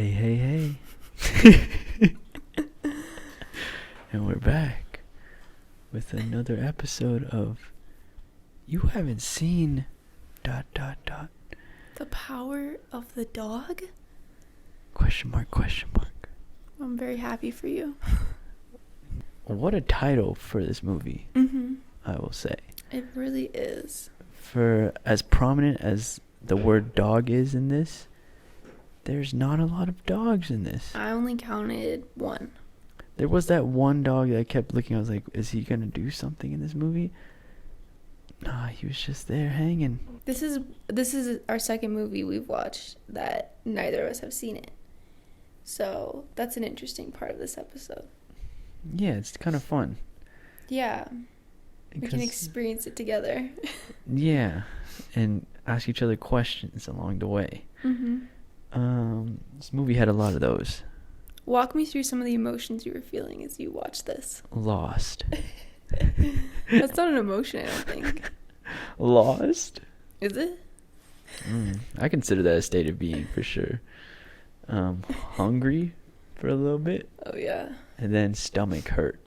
Hey, hey, hey. And we're back with another episode of You Haven't Seen... The Power of the Dog? Question mark. I'm very happy for you. What a title for this movie, I will say. It really is. For as prominent as the word dog is in this, there's not a lot of dogs in this. I only counted one. There was that one dog that I kept looking. I was like, is he going to do something in this movie? Nah, he was just there hanging. This is our second movie we've watched that neither of us have seen it. So that's an interesting part of this episode. Yeah, it's kind of fun. Yeah. We can experience it together. Yeah, and ask each other questions along the way. This movie had a lot of those. Walk me through some of the emotions you were feeling as you watched this. Lost. That's not an emotion, I don't think. Lost? Is it? I consider that a state of being for sure. Hungry for a little bit. Oh, yeah. And then stomach hurt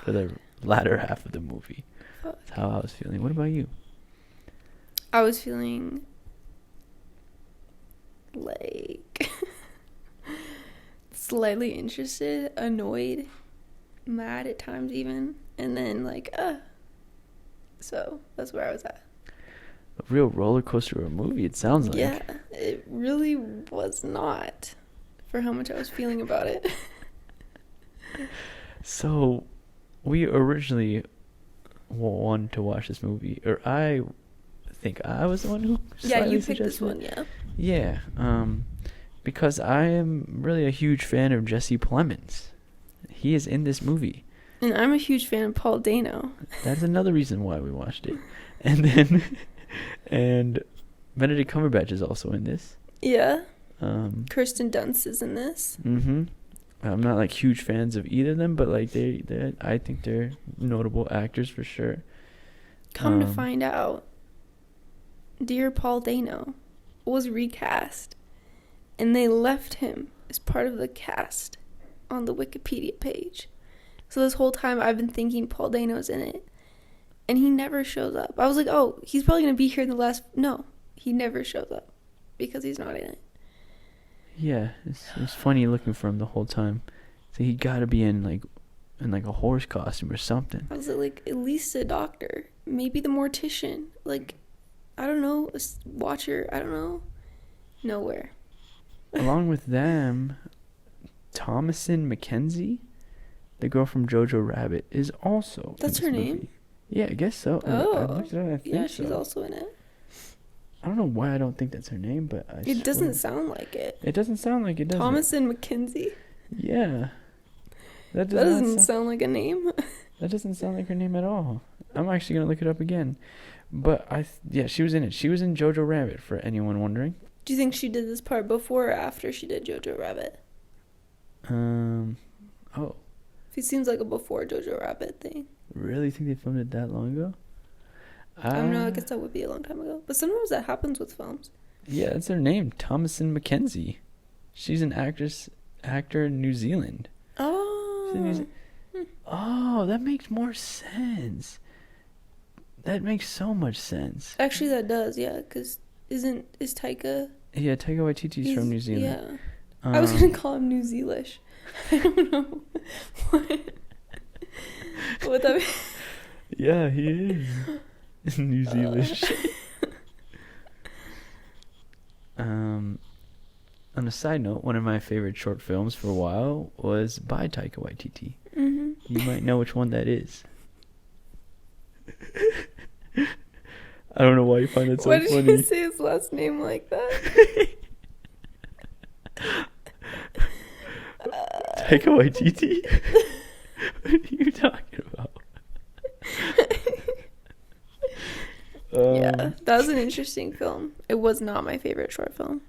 for the latter half of the movie. That's how I was feeling. What about you? I was feeling like slightly interested, annoyed, mad at times even, and then like, so that's where I was at. A real roller coaster of a movie, it sounds like. Yeah, it really was not for how much I was feeling about it. So, we originally wanted to watch this movie, or I think I was the one who you picked this one. Yeah, because I am really a huge fan of Jesse Plemons. He is in this movie, and I'm a huge fan of Paul Dano. That's another reason why we watched it. And then and Benedict Cumberbatch is also in this. Yeah. Kirsten Dunst is in this. I'm not like huge fans of either of them, but like they I think they're notable actors for sure. Come to find out, dear Paul Dano was recast, and they left him as part of the cast on the Wikipedia page. So this whole time I've been thinking Paul Dano's in it, and he never shows up. I was like, oh, he's probably gonna be here in the last. No, he never shows up because he's not in it. Yeah, it's funny looking for him the whole time. So he got to be in a horse costume or something. I was like, at least a doctor, maybe the mortician, like, I don't know, a watcher, I don't know. Nowhere. Along with them, Thomasin McKenzie, the girl from Jojo Rabbit, is also. That's her name? Movie. Yeah, I guess so. Oh, I looked it up, I think yeah, she's so. Also in it. I don't know why I don't think that's her name, but it doesn't sound like it. It doesn't sound like it, does Thomasin McKenzie? Yeah. That doesn't sound like a name. That doesn't sound like her name at all. I'm actually going to look it up again. But, she was in it. She was in Jojo Rabbit, for anyone wondering. Do you think she did this part before or after she did Jojo Rabbit? Oh. It seems like a before Jojo Rabbit thing. Really think they filmed it that long ago? I don't know, I guess that would be a long time ago. But sometimes that happens with films. Yeah, that's her name, Thomasin McKenzie. She's an actor in New Zealand. Oh. Oh, that makes more sense. That makes so much sense. Actually, that does, yeah, because is Taika... Yeah, Taika Waititi's from New Zealand. Yeah. I was going to call him New Zealish. I don't know. What that mean? Yeah, he is. New Zealand. On a side note, one of my favorite short films for a while was by Taika Waititi. You might know which one that is. I don't know why you find it so funny. Why did you say his last name like that? Taika Waititi? What are you talking about? Yeah, that was an interesting film. It was not my favorite short film.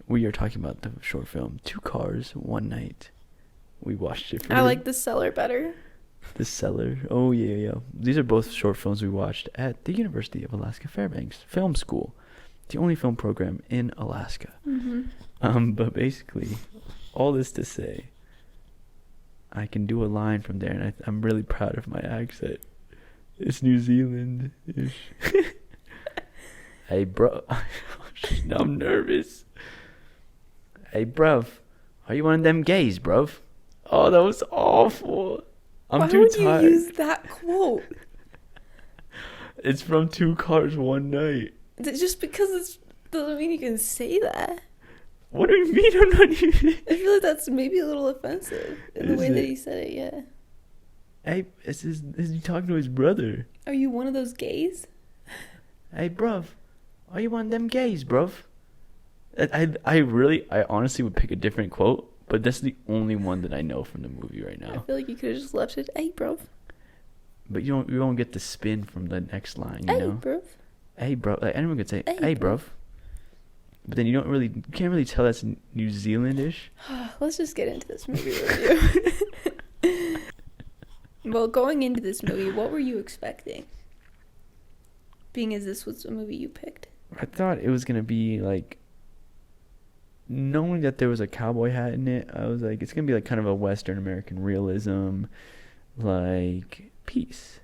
We are talking about the short film 2 Cars, 1 Night. We watched it. I like The Cellar better. The Cellar. Oh, yeah. These are both short films we watched at the University of Alaska Fairbanks Film School. the only film program in Alaska. But basically, all this to say, I can do a line from there, and I'm really proud of my accent. It's New Zealand-ish. Hey, bro. I'm nervous. Hey, bruv. Are you one of them gays, bruv? Oh, that was awful. I'm too tired. Why would you use that quote? It's from 2 Cars, One Night. Just because it doesn't mean you can say that. What do you mean I'm not even... I feel like that's maybe a little offensive in the way that he said it, yeah. Hey, is he talking to his brother? Are you one of those gays? Hey, bruv. Are you one of them gays, bruv? I honestly would pick a different quote, but that's the only one that I know from the movie right now. I feel like you could have just left it, hey, bruv. But you won't get the spin from the next line, you hey, know? bruv. Hey, bro. Like, anyone could say, Hey, hey, bruv. But then you can't really tell that's New Zealand-ish. Let's just get into this movie review. Well, going into this movie, what were you expecting? Being as this was a movie you picked. I thought it was going to be, like, knowing that there was a cowboy hat in it, I was like, it's going to be, like, kind of a Western American realism, like, piece.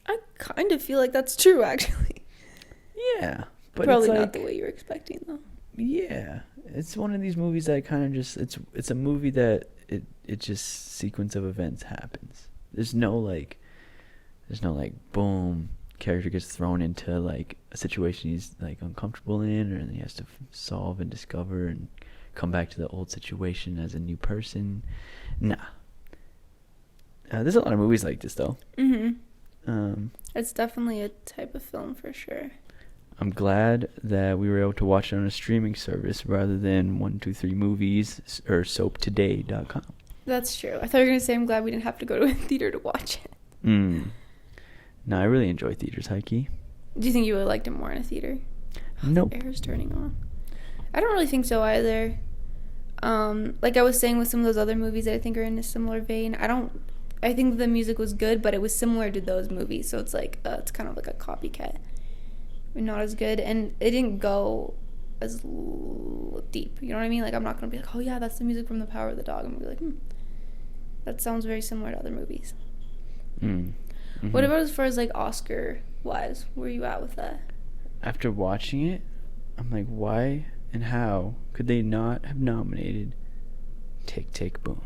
I kind of feel like that's true, actually. Yeah. But probably it's not like, the way you're expecting, though. Yeah. It's one of these movies that kind of just, it's a movie that it just sequence of events happens. There's no like boom, character gets thrown into like a situation he's like uncomfortable in, and he has to solve and discover and come back to the old situation as a new person. Nah. There's a lot of movies like this though. It's definitely a type of film for sure. I'm glad that we were able to watch it on a streaming service rather than 123movies or soaptoday.com. That's true. I thought you were going to say I'm glad we didn't have to go to a theater to watch it. No, I really enjoy theaters, Heike. Do you think you would have liked it more in a theater? Nope. The air's turning on. I don't really think so either. Like I was saying with some of those other movies that I think are in a similar vein, I think the music was good, but it was similar to those movies, so it's like, it's kind of like a copycat. Not as good, and it didn't go as deep, you know what I mean? Like, I'm not gonna be like, oh yeah, that's the music from The Power of the Dog. I'm gonna be like, that sounds very similar to other movies. What about as far as like Oscar wise, where are you at with that? After watching it, I'm like, why and how could they not have nominated Tick Tick Boom?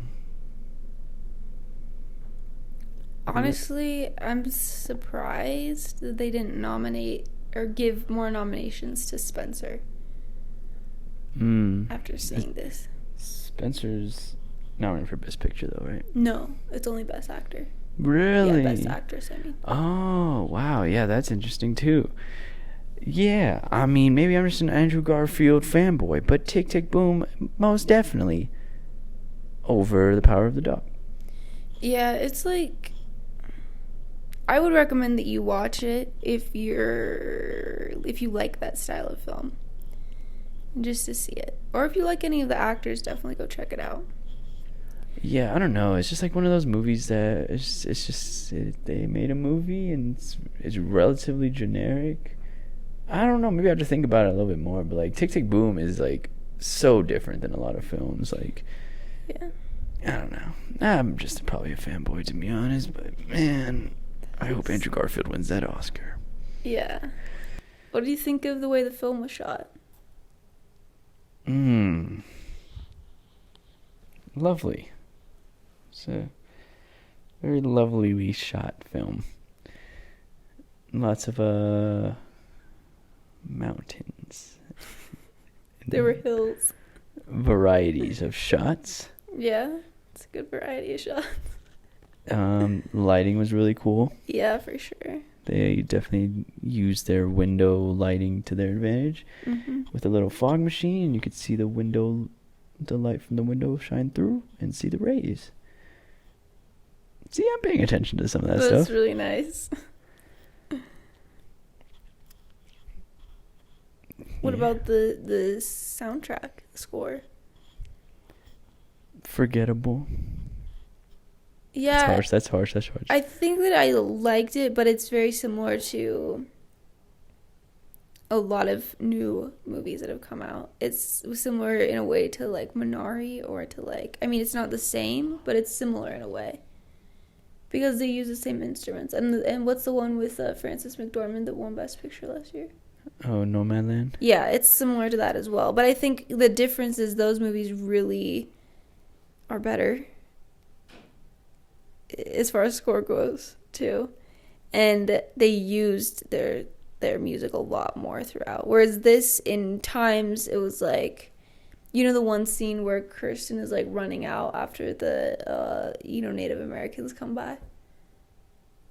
Honestly, I'm surprised that they didn't nominate or give more nominations to Spencer. After seeing this. Spencer's nominated for Best Picture though, right? No, it's only Best Actor. Really? Yeah, Best Actress, I mean. Oh, wow. Yeah, that's interesting too. Yeah, I mean, maybe I'm just an Andrew Garfield fanboy, but Tick Tick Boom, most definitely over The Power of the Dog. Yeah, it's like, I would recommend that you watch it if you like that style of film, just to see it. Or if you like any of the actors, definitely go check it out. Yeah, I don't know. It's just like one of those movies that they made a movie and it's relatively generic. I don't know. Maybe I have to think about it a little bit more. But like Tick Tick Boom is like so different than a lot of films. Like, yeah, I don't know. I'm just probably a fanboy, to be honest. But man, I hope Andrew Garfield wins that Oscar. Yeah. What do you think of the way the film was shot? Lovely. It's a very lovelily shot film. Lots of mountains. There were hills. Varieties of shots. Yeah, it's a good variety of shots. Lighting was really cool. Yeah, for sure. They definitely used their window lighting to their advantage. With a little fog machine, and you could see the light from the window shine through and see the rays. See, I'm paying attention to some of that stuff. That's really nice. What about the soundtrack, the score? Forgettable. Yeah. That's harsh. I think that I liked it, but it's very similar to a lot of new movies that have come out. It's similar in a way to like Minari or to like, I mean, it's not the same, but it's similar in a way because they use the same instruments. And what's the one with Frances McDormand that won Best Picture last year? Oh, Nomadland? Yeah, it's similar to that as well. But I think the difference is those movies really are better as far as score goes, too. And they used their music a lot more throughout. Whereas this, in times, it was like, you know, the one scene where Kirsten is like running out after the, Native Americans come by.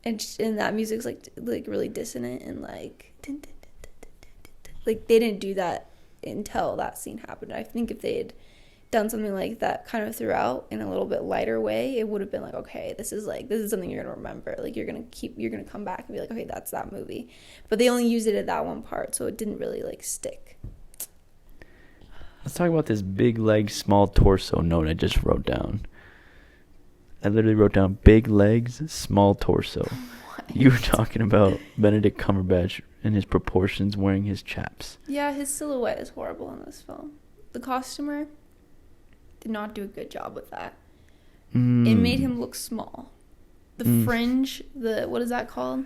And that music's like really dissonant and like, like they didn't do that until that scene happened. I think if they had done something like that kind of throughout in a little bit lighter way, it would have been like, okay, this is something you're gonna remember. Like you're gonna come back and be like, okay, that's that movie. But they only used it at that one part, so it didn't really like stick. Let's talk about this big leg, small torso note I just wrote down. I literally wrote down big legs, small torso. What? You were talking about Benedict Cumberbatch and his proportions wearing his chaps. Yeah, his silhouette is horrible in this film. The costumer did not do a good job with that. It made him look small. The fringe, what is that called?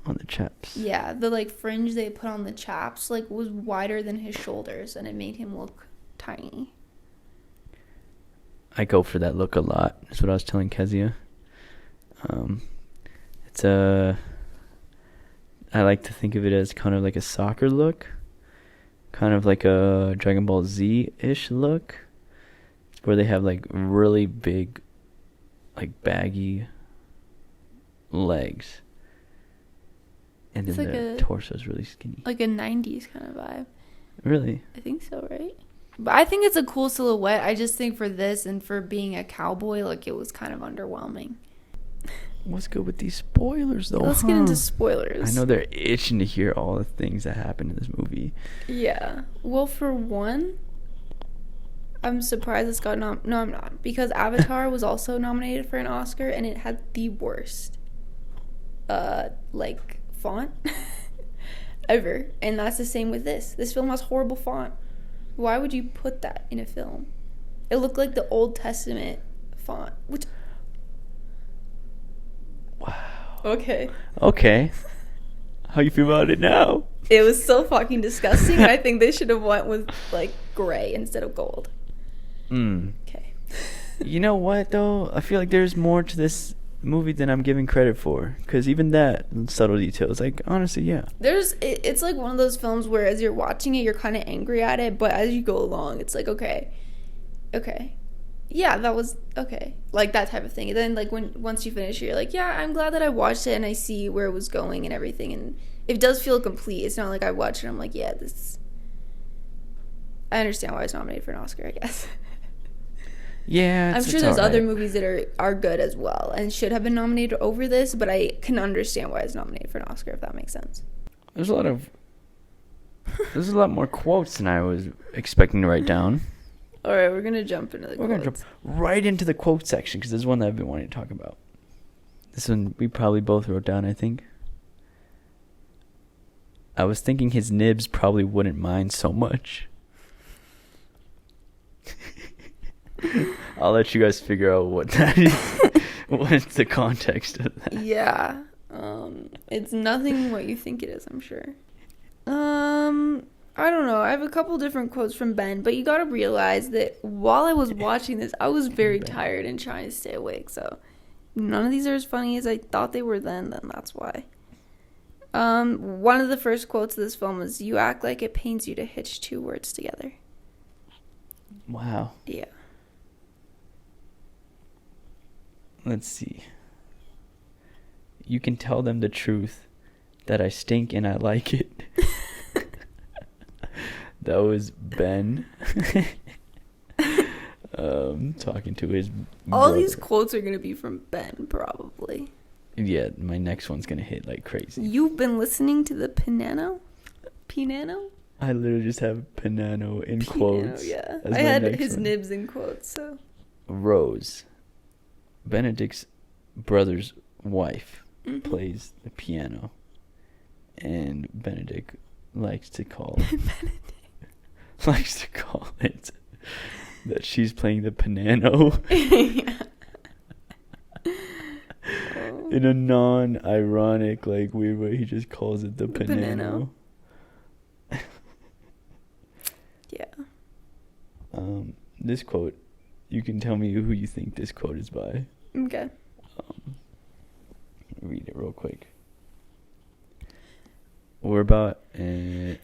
On the chaps. Yeah, the like fringe they put on the chaps like was wider than his shoulders, and it made him look tiny. I go for that look a lot. That's what I was telling Kezia. I like to think of it as kind of like a soccer look, kind of like a Dragon Ball Z-ish look, where they have like really big, like baggy legs, and then like their torso is really skinny. Like a 90s kind of vibe. Really? I think so, right? But I think it's a cool silhouette. I just think for this and for being a cowboy, like it was kind of underwhelming. What's good with these spoilers, though? Let's get into spoilers. I know they're itching to hear all the things that happened in this movie. Yeah. Well, for one, I'm surprised it's got No, I'm not. Because Avatar was also nominated for an Oscar, and it had the worst, font ever. And that's the same with this. This film has horrible font. Why would you put that in a film? It looked like the Old Testament font, which... Wow. Okay. How you feel about it now? It was so fucking disgusting. I think they should have went with, like, gray instead of gold. Okay. You know what, though? I feel like there's more to this movie than I'm giving credit for. Because even that subtle details, like, honestly, yeah. It's like one of those films where as you're watching it, you're kind of angry at it. But as you go along, it's like, okay. Yeah, that was okay. Like, that type of thing. And then, like, once you finish, you're like, yeah, I'm glad that I watched it and I see where it was going and everything. And it does feel complete. It's not like I watched it and I'm like, yeah, I understand why it's nominated for an Oscar, I guess. Yeah, I'm sure there's other movies that are good as well and should have been nominated over this, but I can understand why it's nominated for an Oscar, if that makes sense. There's a lot more quotes than I was expecting to write down. All right, we're gonna jump into the quotes. We're gonna jump right into the quote section because this is one that I've been wanting to talk about. This one we probably both wrote down, I think. I was thinking his nibs probably wouldn't mind so much. I'll let you guys figure out what that is. What's the context of that? Yeah. It's nothing what you think it is, I'm sure. I don't know. I have a couple different quotes from Ben, but you gotta realize that while I was watching this, I was very tired and trying to stay awake, so none of these are as funny as I thought they were then that's why. One of the first quotes of this film is, "You act like it pains you to hitch two words together." Wow. Yeah. Let's see. "You can tell them the truth, that I stink and I like it." That was Ben. Talking to his all brother. These quotes are going to be from Ben, probably. Yeah, my next one's going to hit like crazy. You've been listening to the Pinano? I literally just have Pinano in quotes. Yeah. I had his nibs in quotes, so. Rose, Benedict's brother's wife, plays the piano. And Benedict likes to call it that she's playing the piano. Yeah. In a non-ironic, like, weird way, he just calls it the piano. Yeah. This quote, you can tell me who you think this quote is by. Okay. Read it real quick. We're about an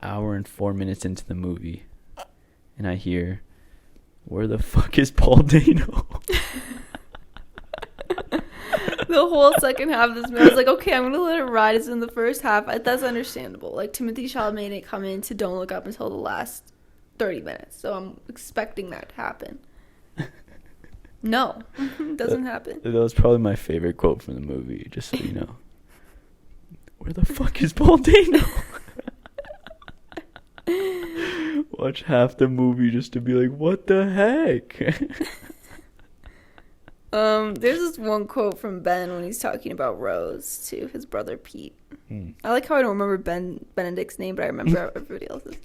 hour and 4 minutes into the movie, and I hear, "Where the fuck is Paul Dano?" The whole second half of this movie, I was like, okay, I'm gonna let it ride. It's in the first half. That's understandable. Like, Timothée Chalamet didn't come in to Don't Look Up until the last 30 minutes, so I'm expecting that to happen. No, it doesn't happen. That was probably my favorite quote from the movie, just so you know. Where the fuck is Paul Dano? Watch half the movie just to be like, what the heck? There's this one quote from Ben when he's talking about Rose to his brother Pete. I like how I don't remember Benedict's name, but I remember everybody else's.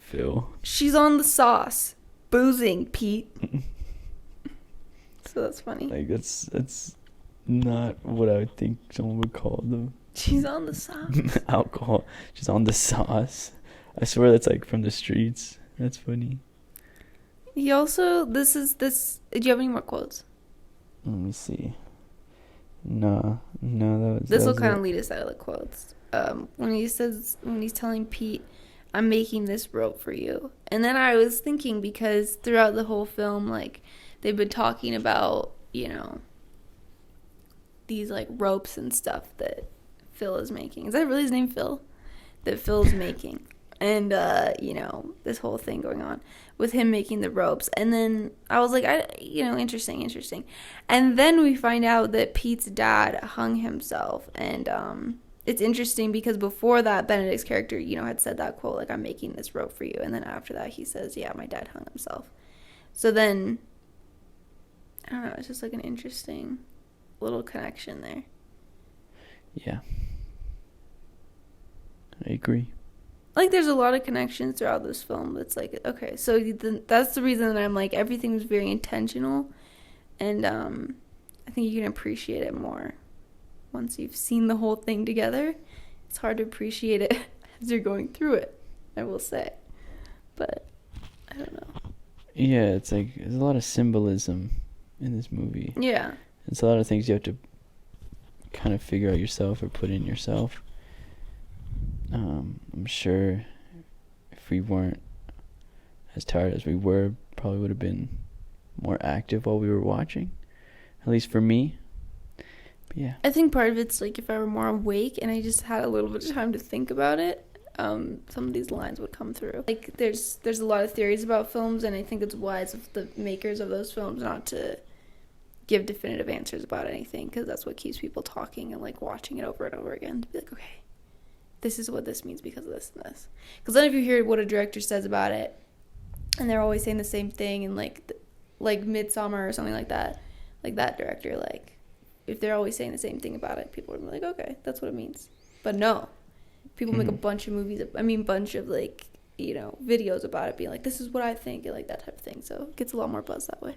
Phil. She's on the sauce, boozing, Pete. So that's funny. Like, that's not what I would think someone would call them. She's on the sauce. Alcohol. She's on the sauce. I swear that's like from the streets. That's funny. He also, do you have any more quotes? Let me see. No, that was. This will kind of lead us out of the quotes. When he's telling Pete, "I'm making this rope for you," and then I was thinking, because throughout the whole film, like, they've been talking about, these like ropes and stuff that Phil is making. Is that really his name, Phil? That Phil's making. And, this whole thing going on with him making the ropes. And then I was like, interesting. And then we find out that Pete's dad hung himself. And it's interesting because before that, Benedict's character, had said that quote, like, "I'm making this rope for you." And then after that, he says, "Yeah, my dad hung himself." So then, I don't know, it's just like an interesting little connection there. Yeah. I agree. Like, there's a lot of connections throughout this film that's like, okay, so that's the reason that I'm like, everything was very intentional, and I think you can appreciate it more once you've seen the whole thing together. It's hard to appreciate it as you're going through it, I will say, but I don't know. Yeah, it's like, there's a lot of symbolism in this movie. Yeah. It's a lot of things you have to kind of figure out yourself or put in yourself. I'm sure if we weren't as tired as we were, probably would have been more active while we were watching. At least for me. But yeah. I think part of it's like, if I were more awake and I just had a little bit of time to think about it, some of these lines would come through. Like, there's a lot of theories about films, and I think it's wise of the makers of those films not to give definitive answers about anything, because that's what keeps people talking and like watching it over and over again, to be like, okay, this is what this means because of this and this. Because then if you hear what a director says about it, and they're always saying the same thing, and like Midsommar or something like that director, like, if they're always saying the same thing about it, people are like, okay, that's what it means. But no, people make a bunch of like, videos about it, being like, this is what I think, and like that type of thing. So it gets a lot more buzz that way.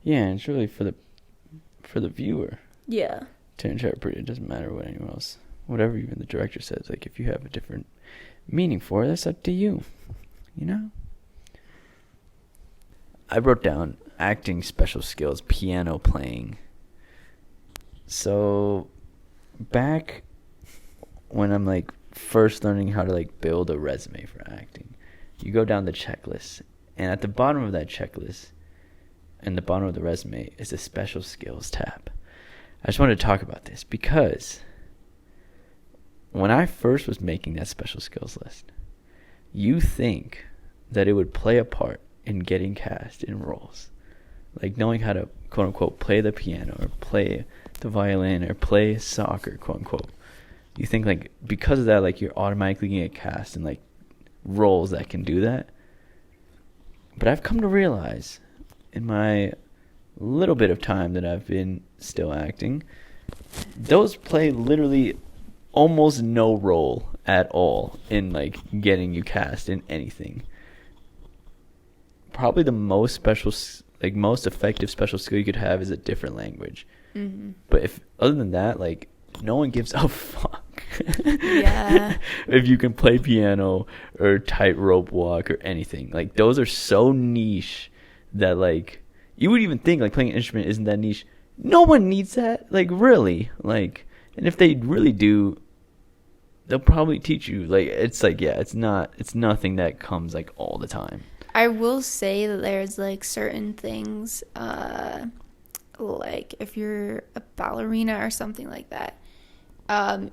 Yeah, and it's really for the viewer. Yeah. To interpret. It doesn't matter what anyone else, whatever even the director says. Like, if you have a different meaning for it, that's up to you. I wrote down acting, special skills, piano playing. So back when I'm like first learning how to like build a resume for acting, you go down the checklist, and at the bottom of that checklist and the bottom of the resume is a special skills tab. I just wanted to talk about this because when I first was making that special skills list, you think that it would play a part in getting cast in roles. Like knowing how to, quote unquote, play the piano or play the violin or play soccer, quote unquote. You think like because of that, like you're automatically going to get cast in like roles that can do that. But I've come to realize in my little bit of time that I've been still acting, those play literally almost no role at all in like getting you cast in anything. Probably the most most effective special skill you could have is a different language. Mm-hmm. But if other than that, like, no one gives a fuck. Yeah. If you can play piano or tightrope walk or anything, like, those are so niche that, like, you would even think like playing an instrument isn't that niche. No one needs that, like, really. Like, and if they really do, they'll probably teach you. Like, it's like, yeah, it's nothing that comes like all the time. I will say that there's like certain things, like if you're a ballerina or something like that.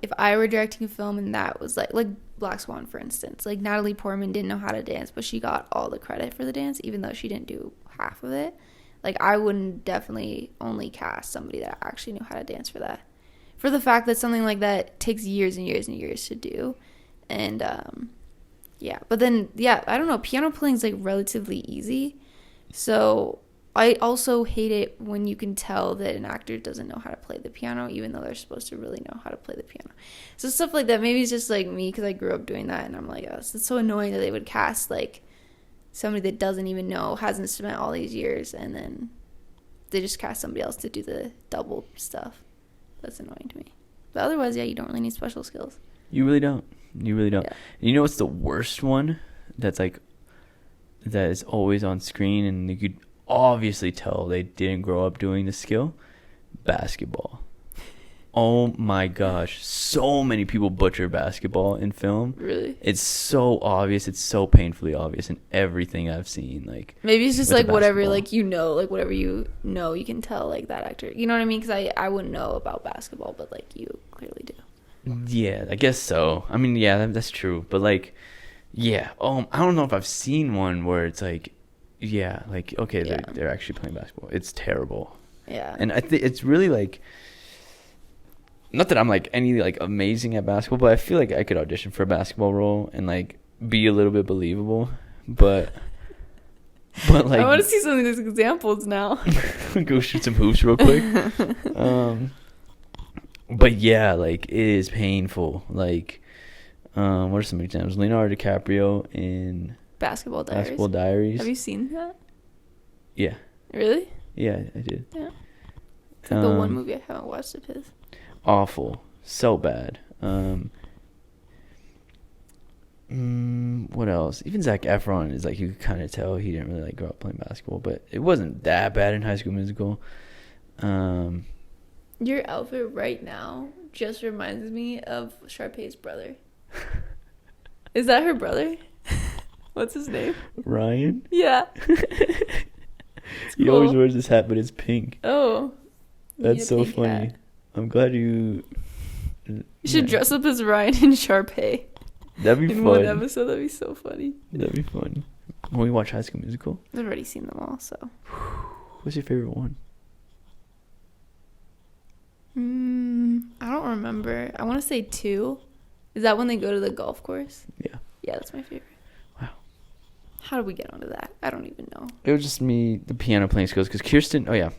If I were directing a film and that was like Black Swan, for instance, like Natalie Portman didn't know how to dance, but she got all the credit for the dance, even though she didn't do half of it. Like, I wouldn't definitely only cast somebody that actually knew how to dance for that. For the fact that something like that takes years and years and years to do. And, yeah. But then, yeah, I don't know. Piano playing is, like, relatively easy. So I also hate it when you can tell that an actor doesn't know how to play the piano, even though they're supposed to really know how to play the piano. So stuff like that. Maybe it's just, like, me because I grew up doing that. And I'm like, oh, it's so annoying that they would cast, like, somebody that doesn't even know, hasn't spent all these years, and then they just cast somebody else to do the double stuff. That's annoying to me. But otherwise, yeah, you don't really need special skills. You really don't. Yeah. You know what's the worst one? That is always on screen, and you could obviously tell they didn't grow up doing the skill? Basketball. Oh my gosh, so many people butcher basketball in film. Really? It's so obvious. It's so painfully obvious in everything I've seen. Like, maybe it's just like whatever, like, you know, like whatever you know, you can tell like that actor. You know what I mean? Because I wouldn't know about basketball, but like you clearly do. Yeah, I guess so. I mean, yeah, that's true. But like, yeah. I don't know if I've seen one where it's like, yeah, like, okay, Yeah. they're actually playing basketball. It's terrible. Yeah. And I think it's really like. Not that I'm like any like amazing at basketball, but I feel like I could audition for a basketball role and like be a little bit believable. But like, I want to see some of these examples now. Go shoot some hoops real quick. But yeah, like, it is painful. Like, what are some examples? Leonardo DiCaprio in Basketball Diaries. Have you seen that? Yeah. Really? Yeah, I did. Yeah. It's like the one movie I haven't watched of his. Awful. So bad. What else? Even Zac Efron is like, you could kind of tell he didn't really like grow up playing basketball, but it wasn't that bad in High School Musical. Your outfit right now just reminds me of Sharpay's brother. Is that her brother? What's his name? Ryan? Yeah. He always wears this hat, but it's pink. Oh. That's so funny. Hat. I'm glad you... You should dress up as Ryan and Sharpay. That'd be in fun. one episode, that'd be so funny. That'd be fun. When we watch High School Musical? I've already seen them all, so... What's your favorite one? I don't remember. I want to say 2. Is that when they go to the golf course? Yeah. Yeah, that's my favorite. Wow. How did we get onto that? I don't even know. It was just me, the piano playing skills, because Kirsten... Oh, yeah.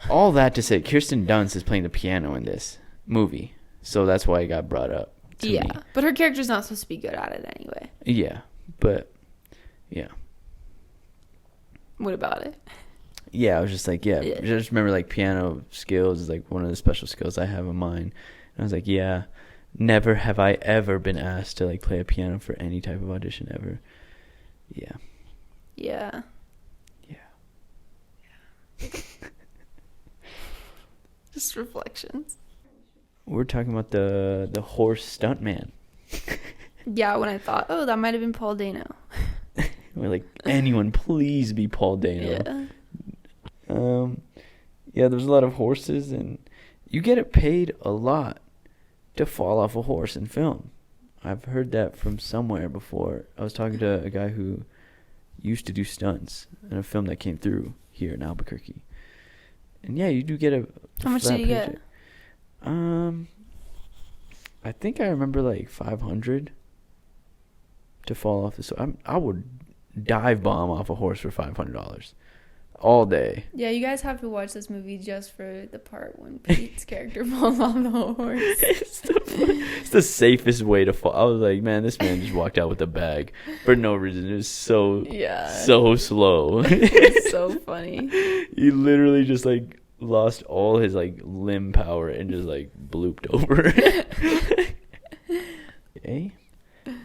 All that to say, Kirsten Dunst is playing the piano in this movie, so that's why it got brought up to me. But her character's not supposed to be good at it anyway. Yeah, but... Yeah. What about it? Yeah, I was just like, yeah. Just remember, like, piano skills is, like, one of the special skills I have of mine. And I was like, yeah, never have I ever been asked to, like, play a piano for any type of audition ever. Yeah. Yeah. Just reflections. We're talking about the horse stuntman. Yeah, when I thought, oh, that might have been Paul Dano. We're like, anyone, please be Paul Dano. Yeah, there's a lot of horses, and you get it paid a lot to fall off a horse in film. I've heard that from somewhere before. I was talking to a guy who used to do stunts in a film that came through here in Albuquerque. And yeah, you do get a How much did you get? I think I remember like $500 to fall off. So I would dive bomb off a horse for $500. all day. Yeah, you guys have to watch this movie just for the part when Pete's character falls on the horse. It's the safest way to fall. I was like, man, this man just walked out with a bag for no reason. It was so slow. It's so funny. He literally just like lost all his like limb power and just like blooped over. Okay.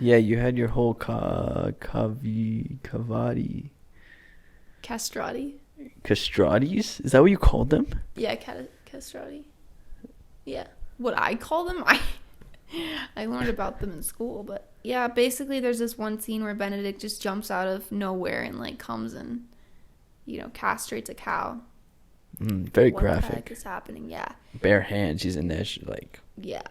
Yeah, you had your whole Cavati. Castratis? Is that what you called them? Yeah, castrati. Yeah. What I call them? I learned about them in school, but yeah, basically there's this one scene where Benedict just jumps out of nowhere and like comes and, you know, castrates a cow. Very graphic. What the heck is happening? Yeah. Bare hands. She's in there. She's like. Yeah.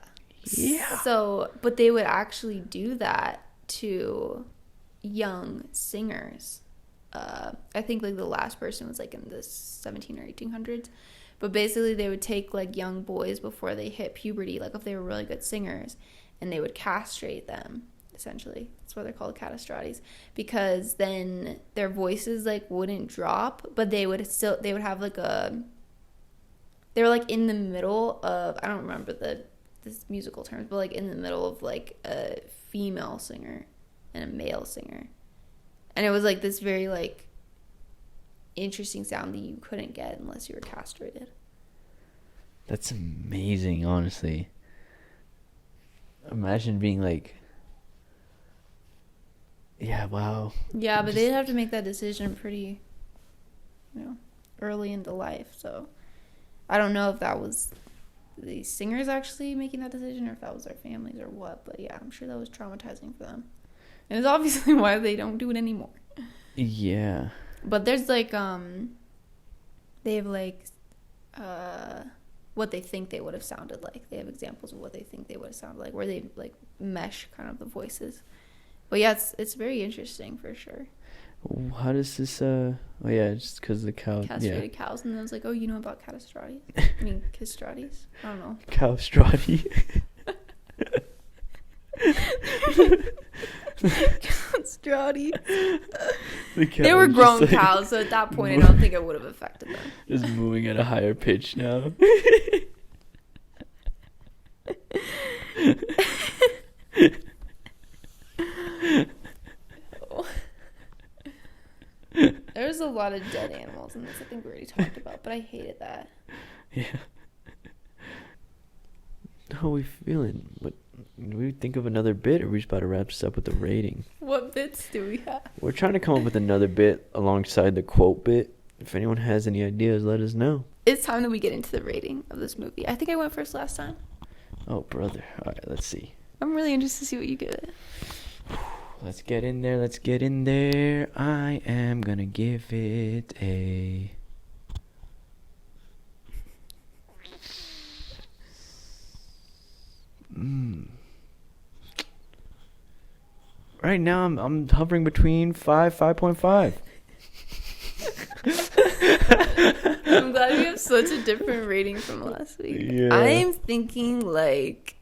Yeah. So, but they would actually do that to young singers. I think like the last person was like in the 17 or 1800s. But basically they would take like young boys before they hit puberty, like if they were really good singers, and they would castrate them, essentially. That's why they're called castratis, because then their voices like wouldn't drop, but they would have like they were like in the middle of, I don't remember this musical terms, but like in the middle of like a female singer and a male singer. And it was like this very like interesting sound that you couldn't get unless you were castrated. That's amazing, honestly. Imagine being like, yeah, wow. Yeah, but they'd have to make that decision pretty, you know, early into life. So I don't know if that was the singers actually making that decision or if that was their families or what. But yeah, I'm sure that was traumatizing for them. And it's obviously why they don't do it anymore. Yeah. But there's like, they have like, what they think they would have sounded like. They have examples of what they think they would have sounded like, where they like mesh kind of the voices. But yeah, it's very interesting for sure. How does this, oh yeah, just because the cow. Castrated cows. And then I was like, oh, you know about castratis? I mean, castratis? I don't know. Cowstrati. Castrati. They were grown like, cows, so at that point, I don't think it would have affected them. Just moving at a higher pitch now. There's a lot of dead animals in this. I think we already talked about, but I hated that. Yeah. How are we feeling? What? Do we think of another bit, or are we just about to wrap this up with the rating? What bits do we have? We're trying to come up with another bit alongside the quote bit. If anyone has any ideas, let us know. It's time that we get into the rating of this movie. I think I went first last time. Oh, brother. All right, let's see. I'm really interested to see what you give it. Let's get in there. Let's get in there. I am going to give it a... Right now, I'm hovering between 5.5. I'm glad we have such a different rating from last week. Yeah. I'm thinking like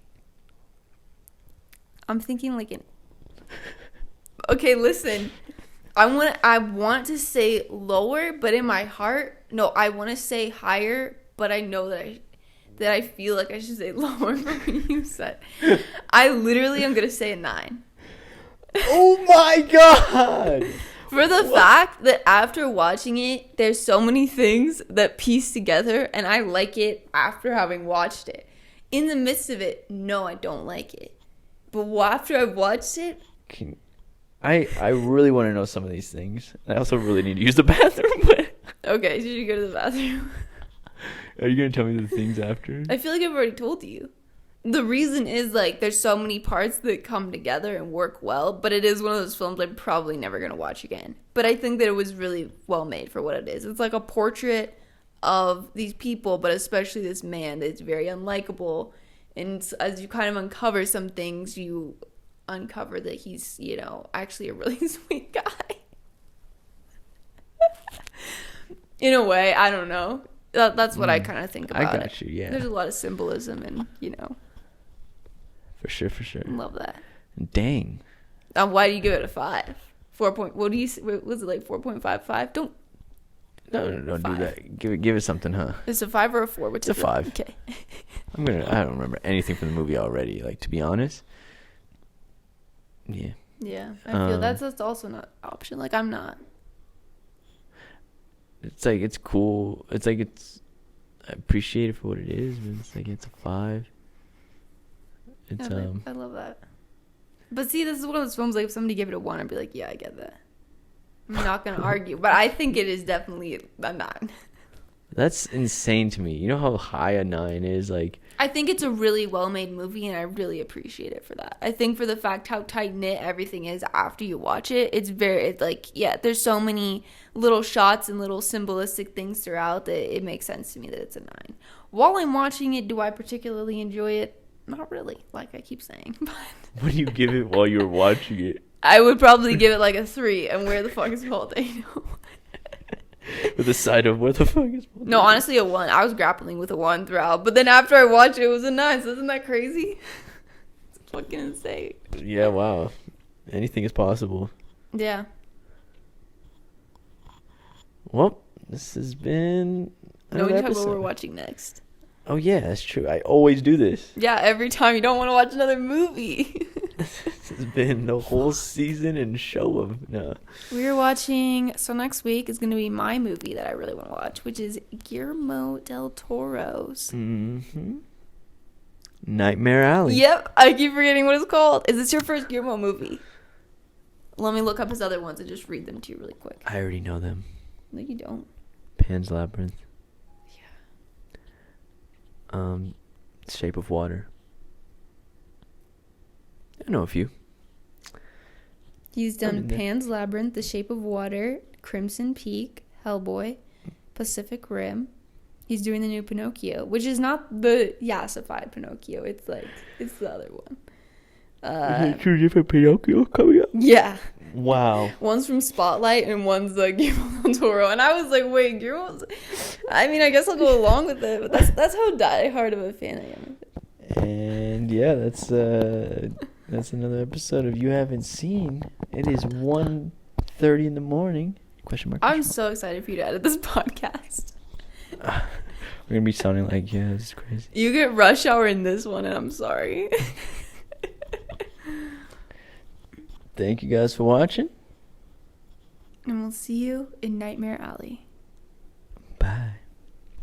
an... Okay, listen. I want to say lower, but in my heart, no, I want to say higher, but I know that I feel like I should say lower from what you said. I literally am going to say a 9. Oh my god! For the fact that after watching it, there's so many things that piece together, and I like it after having watched it. In the midst of it, no, I don't like it. But after I've watched it... I really want to know some of these things. I also really need to use the bathroom. Okay, should you go to the bathroom? Are you going to tell me the things after? I feel like I've already told you. The reason is, like, there's so many parts that come together and work well, but it is one of those films I'm probably never going to watch again. But I think that it was really well made for what it is. It's like a portrait of these people, but especially this man that's very unlikable. And as you kind of uncover some things, you uncover that he's, you know, actually a really sweet guy. In a way, I don't know. That's what I kind of think about. I got you, yeah. There's a lot of symbolism and, you know. For sure. Love that. Dang. Why do you give it a 5? 4 point, what do you, was it like 4.55? Don't. No, don't do 5. that. Give it something, huh? It's a 5 or a 4? It's a 5. Okay. I don't remember anything from the movie already. Like, to be honest. Yeah. Yeah, I feel that's also not an option. Like, I'm not. It's like, it's cool. It's like, I appreciate it for what it is, but it's like, it's a 5. It's Yeah, I love that. But see, this is one of those films, like, if somebody gave it a 1, I'd be like, yeah, I get that. I'm not going to argue. But I think it is definitely a 9. That's insane to me. You know how high a 9 is? Like, I think it's a really well-made movie, and I really appreciate it for that. I think for the fact how tight-knit everything is after you watch it, it's like, yeah, there's so many little shots and little symbolistic things throughout that it makes sense to me that it's a 9. While I'm watching it, do I particularly enjoy it? Not really, like I keep saying. But what do you give it while you're watching it? I would probably give it like a 3, and where the fuck is Paul Dano? With a side of where the fuck is Paul No, honestly, a 1. I was grappling with a 1 throughout, but then after I watched it, it was a 9. So isn't that crazy? It's fucking insane. Yeah, wow. Anything is possible. Yeah. Well, this has been No, we another talk about what we're episode. watching next. Oh yeah, that's true. I always do this. Yeah, every time you don't want to watch another movie. This has been the whole season and show of We're watching, so next week is going to be my movie that I really want to watch, which is Guillermo del Toro's. Nightmare Alley. Yep, I keep forgetting what it's called. Is this your first Guillermo movie? Let me look up his other ones and just read them to you really quick. I already know them. No, you don't. Pan's Labyrinth. Yeah. Shape of Water. I know a few. He's done Pan's Labyrinth, The Shape of Water, Crimson Peak, Hellboy, Pacific Rim. He's doing the new Pinocchio, which is not the yassified Pinocchio. It's the other one. Is it 2 different Pinocchio coming up? Yeah. Wow. One's from Spotlight and one's the Guillermo del Toro. And I was like, wait, Guillermo's... I mean, I guess I'll go along with it, but that's how diehard of a fan I am of it. And yeah, that's another episode of You Haven't Seen. It is 1:30 in the morning. Question mark. I'm so excited for you to edit this podcast. We're gonna be sounding like, yeah, this is crazy. You get rush hour in this one, and I'm sorry. Thank you guys for watching. And we'll see you in Nightmare Alley.